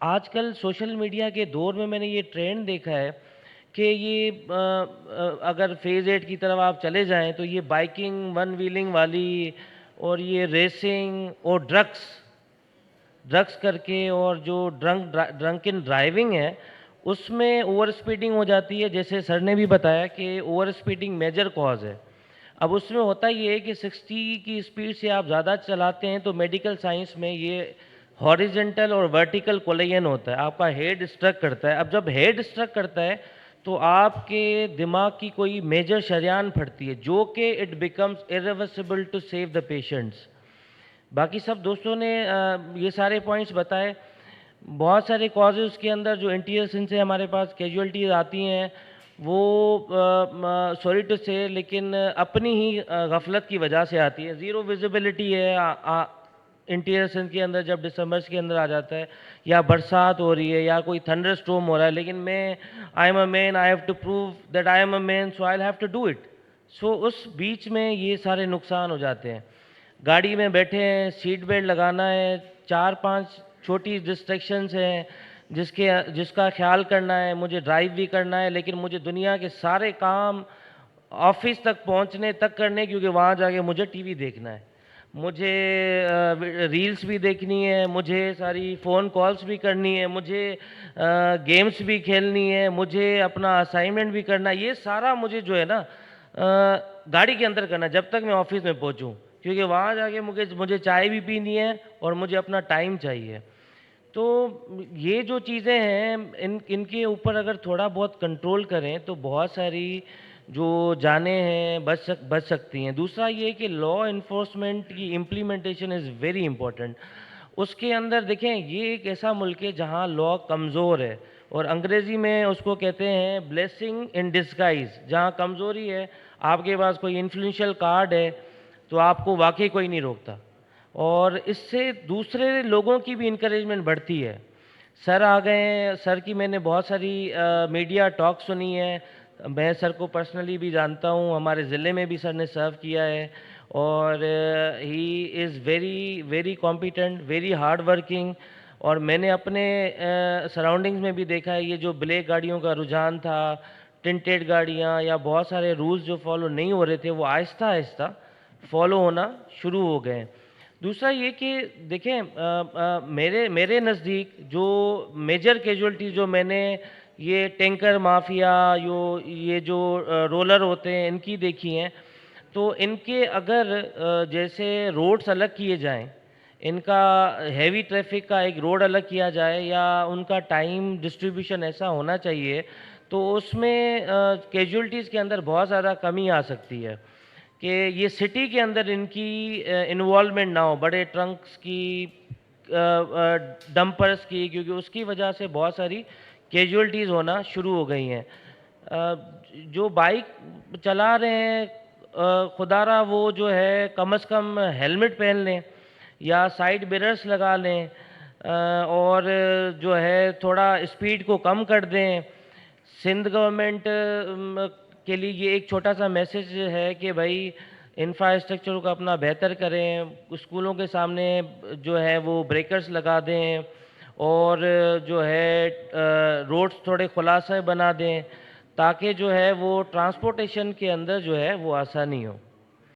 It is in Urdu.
آج کل سوشل میڈیا کے دور میں نے یہ ٹرینڈ دیکھا ہے کہ یہ اگر فیز 8 کی طرف آپ چلے جائیں تو یہ بائکنگ ون ویلنگ والی اور یہ ریسنگ اور ڈرگس کر کے اور جو ڈرنکن ڈرائیونگ ہے اس میں اوور اسپیڈنگ ہو جاتی ہے. جیسے سر نے بھی بتایا کہ اوور اسپیڈنگ میجر کاز ہے. اب اس میں ہوتا یہ ہے کہ 60 کی اسپیڈ سے آپ زیادہ چلاتے ہیں تو میڈیکل سائنس میں یہ ہاریزنٹل اور ورٹیکل کولیجن ہوتا ہے, آپ کا ہیڈ اسٹرک کرتا ہے. اب جب ہیڈ اسٹرک کرتا ہے تو آپ کے دماغ کی کوئی میجر شریان پھٹتی ہے جو کہ it becomes irreversible to save the patients. باقی سب دوستوں نے یہ سارے پوائنٹس بتائے. بہت سارے کازز کے اندر جو انٹیریئر سن سے ہمارے پاس کیجولٹیز آتی ہیں وہ سوری ٹو سے لیکن اپنی ہی غفلت کی وجہ سے آتی ہے. زیرو ویزیبلٹی ہے انٹیریئر سندھ کے اندر جب دسمبرس کے اندر آ جاتا ہے, یا برسات ہو رہی ہے یا کوئی تھنڈر اسٹورم ہو رہا ہے, لیکن میں I am a man, I have to prove that I am a man, so I have to do it. So اس بیچ میں یہ سارے نقصان ہو جاتے ہیں. گاڑی میں بیٹھے ہیں, سیٹ بیلٹ لگانا ہے, 4-5 چھوٹی ڈسٹریکشنز ہیں جس کا خیال کرنا ہے, مجھے ڈرائیو بھی کرنا ہے, لیکن مجھے دنیا کے سارے کام آفس تک پہنچنے تک کرنے, کیونکہ وہاں جا کے مجھے ٹی وی دیکھنا ہے, مجھے ریلز بھی دیکھنی ہے, مجھے ساری فون کالز بھی کرنی ہے, مجھے گیمز بھی کھیلنی ہے, مجھے اپنا اسائنمنٹ بھی کرنا ہے. یہ سارا مجھے جو ہے نا گاڑی کے اندر کرنا ہے جب تک میں آفس میں پہنچوں, کیونکہ وہاں جا کے مجھے چائے بھی پینی ہے اور مجھے اپنا ٹائم چاہیے. تو یہ جو چیزیں ہیں ان کے اوپر اگر تھوڑا بہت کنٹرول کریں تو بہت ساری جو جانیں ہیں بچ سکتی ہیں. دوسرا یہ کہ لا انفورسمنٹ کی امپلیمنٹیشن از ویری امپورٹنٹ. اس کے اندر دیکھیں یہ ایک ایسا ملک ہے جہاں لا کمزور ہے, اور انگریزی میں اس کو کہتے ہیں بلیسنگ ان ڈسگائز. جہاں کمزوری ہے, آپ کے پاس کوئی انفلوئنشل کارڈ ہے تو آپ کو واقعی کوئی نہیں روکتا, اور اس سے دوسرے لوگوں کی بھی انکریجمنٹ بڑھتی ہے. سر آ گئے ہیں, سر کی میں نے بہت ساری میڈیا ٹاک سنی ہے, میں سر کو پرسنلی بھی جانتا ہوں, ہمارے ضلع میں بھی سر نے سرو کیا ہے, اور he is very very competent, very hard working. اور میں نے اپنے سراؤنڈنگز میں بھی دیکھا ہے یہ جو بلیک گاڑیوں کا رجحان تھا, ٹنٹیڈ گاڑیاں یا بہت سارے رولز جو فالو نہیں ہو رہے تھے وہ آہستہ آہستہ فالو ہونا شروع ہو گئے. دوسرا یہ کہ دیکھیں میرے نزدیک جو میجر کیجولٹیز جو میں نے یہ ٹینکر مافیا یہ جو رولر ہوتے ہیں ان کی دیکھی ہیں, تو ان کے اگر جیسے روڈز الگ کیے جائیں, ان کا ہیوی ٹریفک کا ایک روڈ الگ کیا جائے, یا ان کا ٹائم ڈسٹریبیوشن ایسا ہونا چاہیے, تو اس میں کیجولٹیز کے اندر بہت زیادہ کمی آ سکتی ہے کہ یہ سٹی کے اندر ان کی انوالومنٹ نہ ہو, بڑے ٹرنکس کی, ڈمپرس کی, کیونکہ اس کی وجہ سے بہت ساری کیجولٹیز ہونا شروع ہو گئی ہیں. جو بائک چلا رہے ہیں خدا را وہ جو ہے کم از کم ہیلمٹ پہن لیں یا سائڈ مررز لگا لیں, اور جو ہے تھوڑا اسپیڈ کو کم کر دیں. سندھ گورنمنٹ کے لیے یہ ایک چھوٹا سا میسیج ہے کہ بھائی انفراسٹرکچر کو اپنا بہتر کریں, اسکولوں کے سامنے جو ہے وہ بریکرز لگا دیں, اور جو ہے روڈز تھوڑے خلاصے بنا دیں تاکہ جو ہے وہ ٹرانسپورٹیشن کے اندر جو ہے وہ آسانی ہو.